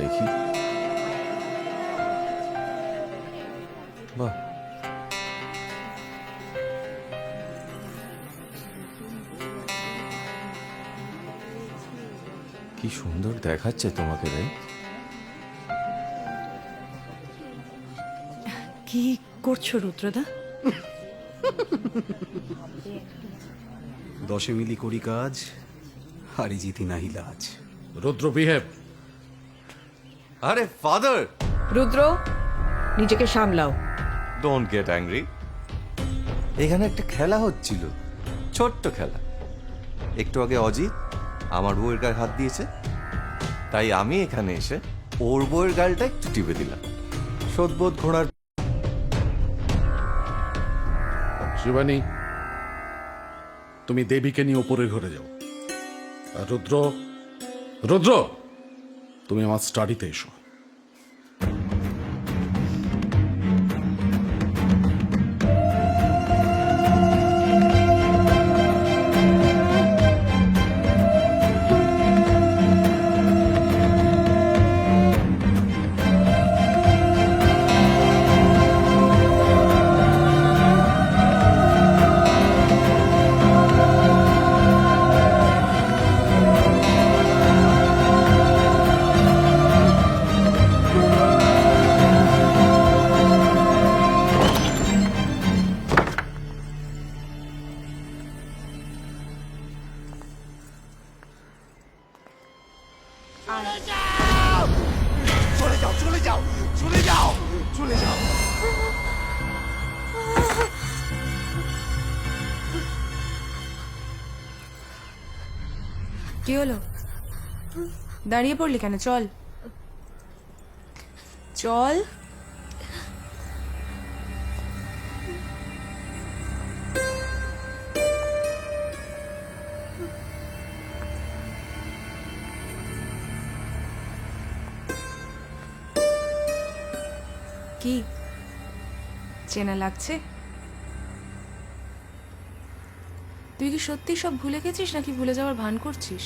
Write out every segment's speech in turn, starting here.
দেখি। বাহ, কি সুন্দর দেখাচ্ছে তোমাকে রে। কি করছো রুদ্রদা? 10 মিলি করি কাজ, হারি জিতি নাহি লাজ। রুদ্র বিহেভ। আরে ফাদার, রুদ্র, নিজেকে সামলাও। Don't get angry. এখানে একটা খেলা হচ্ছিল, ছোট্ট খেলা। একটু আগে অজিত আমার বউয়ের গায়ে হাত দিয়েছে, তাই আমি এখানে এসে ওর বউয়ের গালটা একটু টিপে দিলাম। সদবোধ ঘোড়ার। শিবানী, তুমি দেবীকে নিয়ে ওপরের ঘরে যাও। আর রুদ্র, রুদ্র, তুমি আমার স্টাডিতে এসো। চলে যাও চলে যাও চলে যাও চলে যাও। কি হলো? দাঁড়িয়ে পড়লি কেন? চল চল। কি চেনা লাগছে? তুই কি সত্যি সব ভুলে গেছিস নাকি ভুলে যাওয়ার ভান করছিস?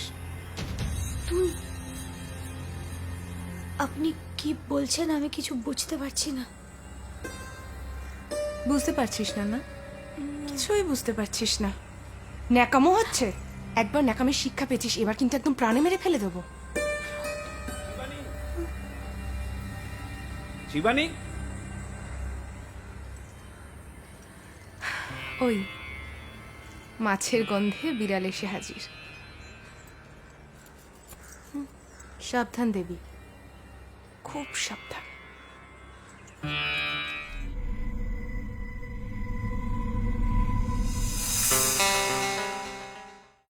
আপনি কি বলছেন আমি কিছু বুঝতে পারছি না। বুঝতে পারছিস না? না, কিছুই বুঝতে পারছিস না। ন্যাকামো হচ্ছে। একবার ন্যাকামের শিক্ষা পেয়েছিস, এবার কিন্তু একদম প্রাণে মেরে ফেলে দেবো। শিবানী, ওই মাছের গন্ধে বিড়াল এসে হাজির। সাবধান দেবী, খুব সাবধান।